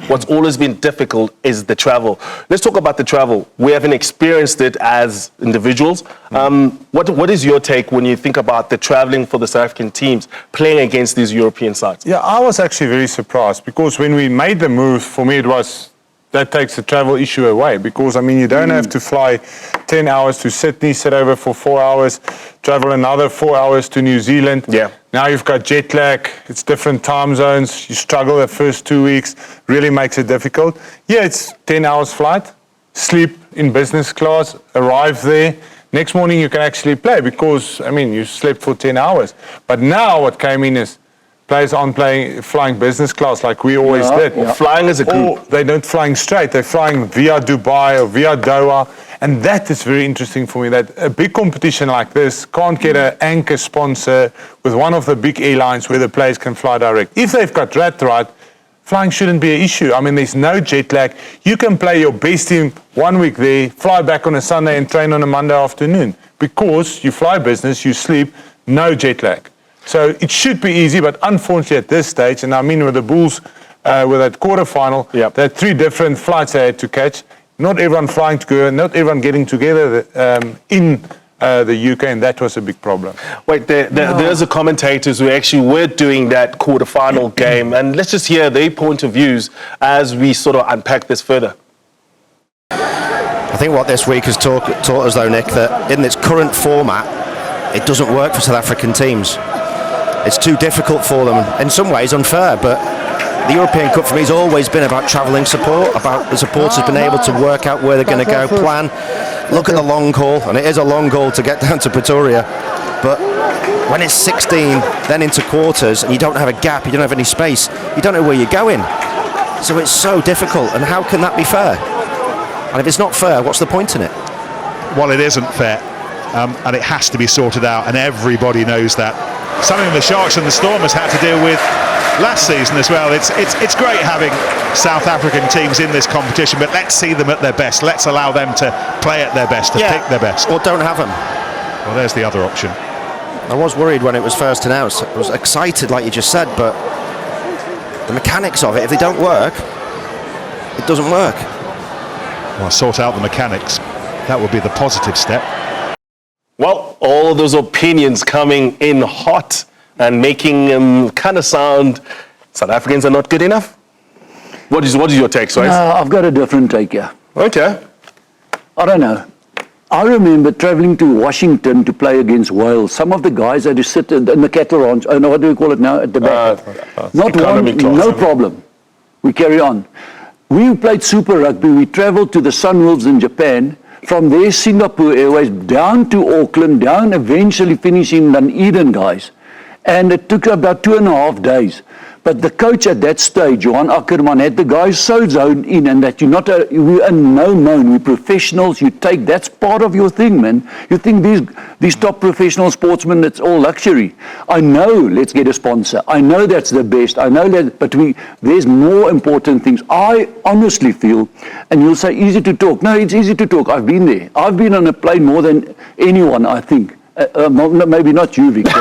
What's always been difficult is the travel. Let's talk about the travel. We haven't experienced it as individuals. What is your take when you think about the traveling for the South African teams playing against these European sides? Yeah, I was actually very surprised because when we made the move, for me it was, that takes the travel issue away because, I mean, you don't have to fly 10 hours to Sydney, sit over for 4 hours, travel another 4 hours to New Zealand. Yeah. Now you've got jet lag, it's different time zones, you struggle the first 2 weeks, really makes it difficult. Yeah, it's 10 hours flight, sleep in business class, arrive there. Next morning you can actually play because, I mean, you slept for 10 hours. But now what came in is players aren't flying business class like we always did. Or flying as a group. Or they're not flying straight, they're flying via Dubai or via Doha. And that is very interesting for me, that a big competition like this can't get an anchor sponsor with one of the big airlines where the players can fly direct. If they've got that right, flying shouldn't be an issue. I mean, there's no jet lag. You can play your best team 1 week there, fly back on a Sunday and train on a Monday afternoon. Because you fly business, you sleep, no jet lag. So it should be easy, but unfortunately at this stage, and I mean with the Bulls, with that quarterfinal, there are 3 different flights they had to catch. Not everyone flying together, not everyone getting together in the UK, and that was a big problem. Wait, there's a commentators who actually were doing that quarterfinal game, and let's just hear their point of views as we sort of unpack this further. I think what this week has taught us, though, Nick, that in its current format, it doesn't work for South African teams. It's too difficult for them, in some ways unfair, but the European Cup for me has always been about travelling support, about the supporters being able to work out where they're going to go, plan, look at the long haul, and it is a long haul to get down to Pretoria, but when it's 16, then into quarters, and you don't have a gap, you don't have any space, you don't know where you're going. So it's so difficult, and how can that be fair? And if it's not fair, what's the point in it? Well, it isn't fair, and it has to be sorted out, and everybody knows that. Something the Sharks and the Stormers had to deal with last season as well. It's great having South African teams in this competition, but let's see them at their best. Let's allow them to play at their best, to pick their best. Or don't have them. Well, there's the other option. I was worried when it was first announced. I was excited, like you just said, but the mechanics of it, if they don't work, it doesn't work. Well, sort out the mechanics. That would be the positive step. Well, all those opinions coming in hot and making kind of sound South Africans are not good enough. What is your take, Swayze? No, I've got a different take here. Okay. I don't know. I remember travelling to Washington to play against Wales. Some of the guys had to sit in the cattle ranch, what do we call it now, at the back. Not one, no problem. We carry on. We played Super Rugby. We travelled to the Sunwolves in Japan. From there, Singapore Airways, down to Auckland, down eventually finishing Dunedin, guys. And it took about 2.5 days. But the coach at that stage, Johan Ackerman, had the guys so zoned in, and that we are no known, we're professionals, that's part of your thing, man. You think these top professional sportsmen, it's all luxury. I know, let's get a sponsor. I know that's the best. I know that, but there's more important things. I honestly feel, and you'll say easy to talk. No, it's easy to talk. I've been there. I've been on a plane more than anyone, I think. Maybe not you, Victor,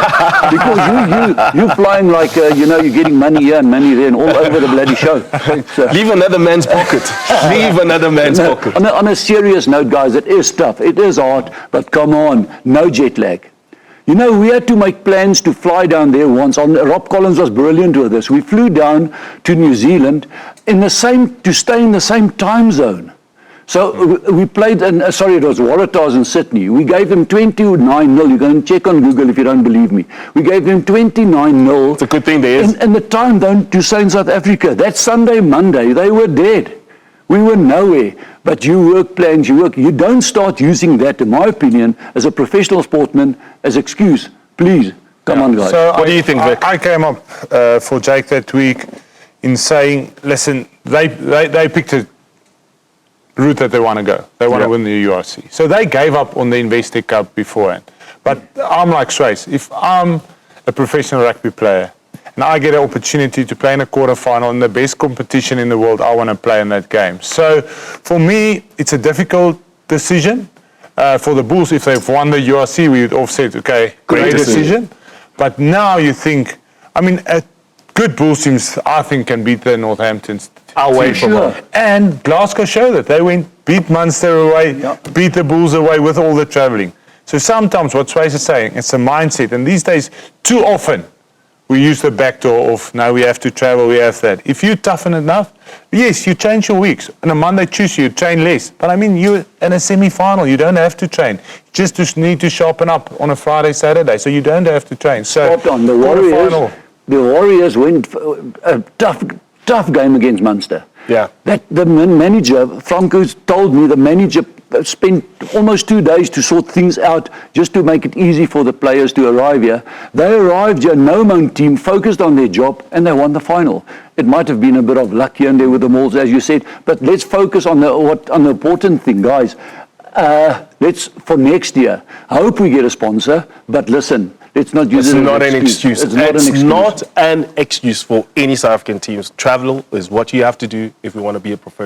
because you're flying like, you're getting money here and money there and all over the bloody show. So, leave another man's pocket. Leave another man's pocket. On a serious note, guys, it is tough. It is hard, but come on, no jet lag. We had to make plans to fly down there once. Rob Collins was brilliant with this. We flew down to New Zealand to stay in the same time zone. So we played, it was Waratahs in Sydney. We gave them 29-0. You can check on Google if you don't believe me. We gave them 29-0. It's a good thing there is. And the time zone to stay in South Africa. That Sunday, Monday, they were dead. We were nowhere. But you work plans, you don't start using that, in my opinion, as a professional sportsman, as excuse. Please, come on, guys. So what do you think, Vic? I came up for Jake that week in saying, listen, they picked a route that they want to go. They want to win the URC. So they gave up on the Investec Cup beforehand. But I'm like Swayze. If I'm a professional rugby player and I get an opportunity to play in a quarterfinal in the best competition in the world, I want to play in that game. So for me, it's a difficult decision. For the Bulls, if they've won the URC, we would have said, okay, great decision. But now you think, good Bulls teams, I think, can beat the Northamptons. Away team. from home. And Glasgow showed that. They went, beat Munster away, beat the Bulls away with all the travelling. So sometimes what Swayze is saying, it's a mindset. And these days, too often, we use the back door of, now we have to travel, we have that. If you toughen enough, yes, you change your weeks. On a Monday, Tuesday, you train less. But I mean, you're in a semi-final, you don't have to train. You just need to sharpen up on a Friday, Saturday, so you don't have to train. So, Spot on. The Warriors went a tough game against Munster. Yeah. That the manager, Franco's told me the manager spent almost 2 days to sort things out just to make it easy for the players to arrive here. They arrived here, no-known team, focused on their job, and they won the final. It might have been a bit of luck here and there with the Mauls, as you said, but let's focus on the important thing, guys. Let's, for next year, I hope we get a sponsor, but listen, let's not use it as an excuse. It's not an excuse for any South African teams. Travel is what you have to do if we want to be a professional.